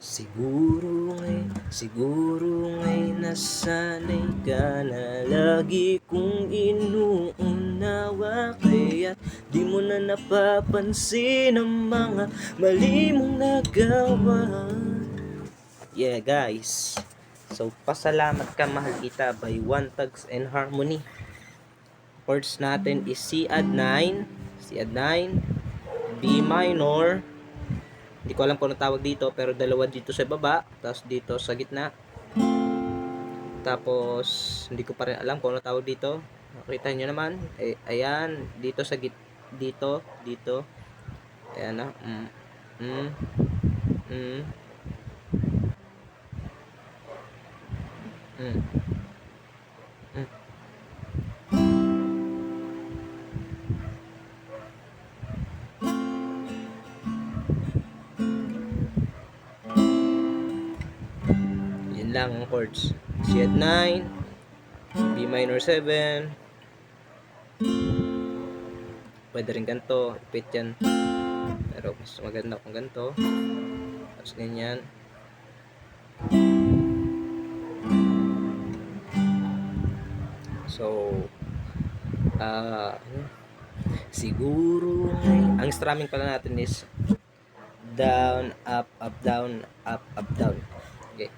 Siguro ngay nasanay ka na lagi kong inuunawa, kaya't di mo na napapansin ang mga mali mong nagawa. Yeah guys, so Pasalamat Ka Mahal Kita by One Tugs and Harmony. Chords natin is C add 9, B minor. Hindi ko alam kung anong tawag dito, pero dalawa dito sa baba, tapos dito sa gitna. Tapos hindi ko pa rin alam kung anong tawag dito. Nakita nyo naman, ayan, dito sa dito. Ayan na. Mm. Yan lang ang chords. C add 9, B minor 7. Pwede rin ganito, repeat yan. Pero mas maganda kung ganito. Tapos ganyan. So, siguro ang strumming pala natin is down, up, up, down, up, up, down. Okay.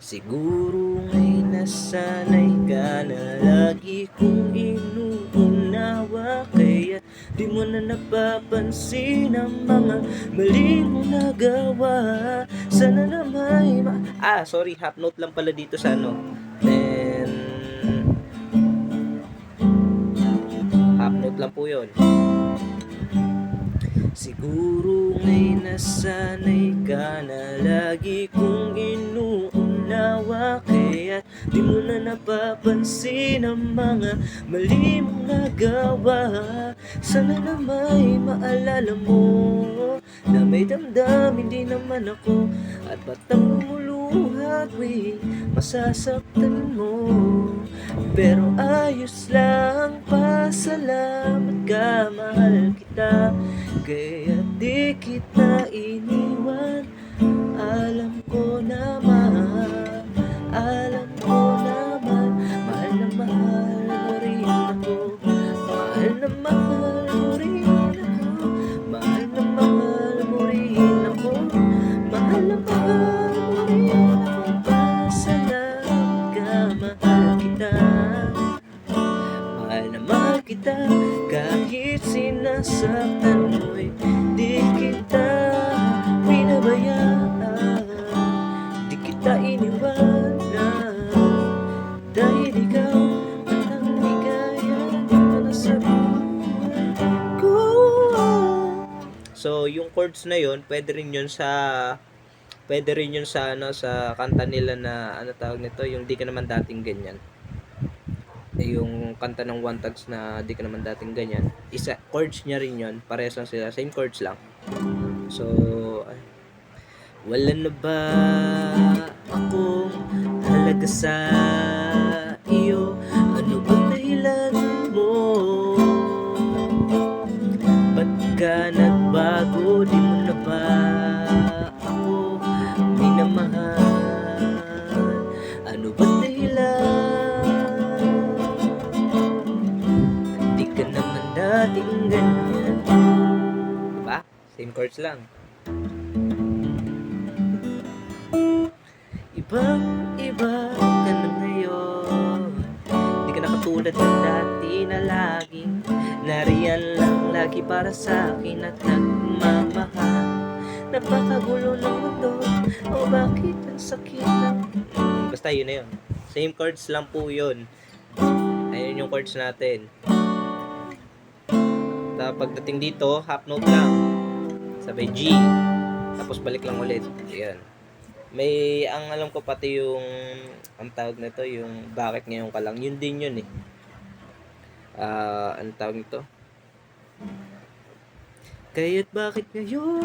Siguro ngay nasanay ka na lagi kong inuunawa, kaya di mo na napapansin ang mga mali mong nagawa. Sana na may sorry, half note lang pala dito sa ano. Then half note lang po yun. Siguro ngay nasanay ka na lagi kong inuunawa, kaya di mo na napapansin ang mga mali mong nagawa. Sana na may maalala mo na may damdamin din naman ako, at batang lumuluha tuwing masasaktan mo. Pero ayos lang, pasalamat ka, mahal kita, kaya di kita iniwan. Alam ko naman, mahal na mahal mo rin ako. Mahal na mahal mo rin ako. Mahal na mahal mo rin ako. Mahal na mahal mo rin ako. Pasalamat ka, mahal kita. Mahal na mahal kita, kahit sinasaktan mo'y di kita pinabayaan. Di kita iniwanan, dahil ikaw ang ligaya dito na sa buhay ko. So yung chords na yun, pwede rin yun sa ano, sa kanta nila na ano tawag nito, yung Di Ka Naman Dating Ganyan. Yung kanta ng One Tugs na Di Ka Naman Dating Ganyan, isa chords niya rin yun, parehas lang sila, same chords lang. So wala na ba akong halaga sa iyo? Ano ba dahilan mo? Ba't ka nagbago? Di mo na ba ako minamahal? Ano ba dahilan? Di ka naman dating ganyan. Diba? Same chords lang. Ibang-iba ka na ngayon, di ka na katulad ng dati na laging nariyan lang lagi para sa akin at nagmamahal. Napakagulo ng mundo, o bakit ang sakit lang. Basta yun na yun. Same chords lang po yun. Ayun yung chords natin. Tapos pagdating dito, half note lang, sabay G, tapos balik lang ulit. Ayan. May, ang alam ko pati yung, ang tawag nito, yung bakit ngayon ka lang, yun din yun eh. Ang tawag nito? Kaya't bakit ngayon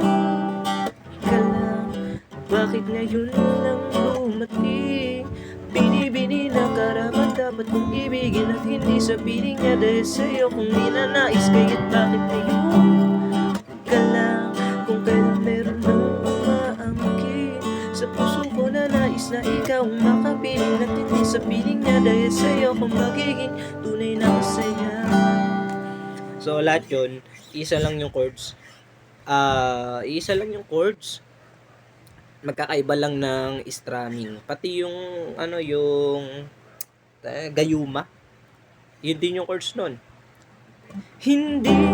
ka lang, bakit ngayon lang dumating? Binibini na karapat dapat kong ibigin at hindi sa piling niya dahil sa'yo kung ninanais. Kaya't bakit ngayon ka lang, kung kailan meron ng umaangkin oras na ikaw ang makapiling at hindi sa piling niya, dahil sa'yo ko magiging tunay na masaya. So lahat yun, isa lang yung chords. Isa lang yung chords. Magkakaiba lang ng strumming. Pati yung yung gayuma. Yun din yung chords nun. Hindi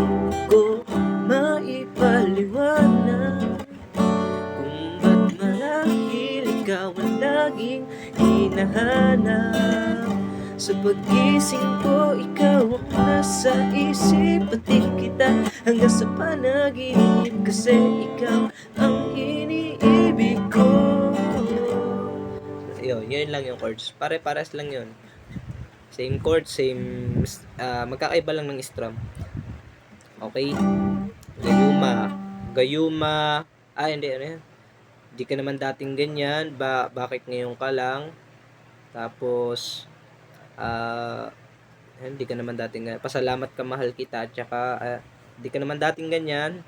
ko maipaliwanag kung ba't marahil ikaw ang laging hinahanap. Sa pag-gising ko, ikaw ang nasa isip, pati kita hanggang sa panaginip, kasi ikaw ang iniibig ko. Yun lang yung chords. Pare-pares lang yun. Same chord, same magkakaiba lang ng strum. Okay? Gayuma. Hindi, ano yan? Di ka naman dating ganyan. Bakit ngayon ka lang? Tapos, hindi ka naman dating ganyan. Pasalamat ka, mahal kita. At saka, di ka naman dating ganyan.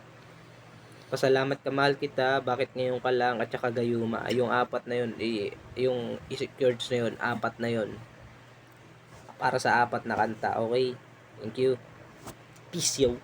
Pasalamat ka, mahal kita. Bakit ngayon ka lang? At saka gayuma. Yung apat na yun, yung chords na yun, apat na yun. Para sa apat na kanta. Okay? Thank you. Peace, yo.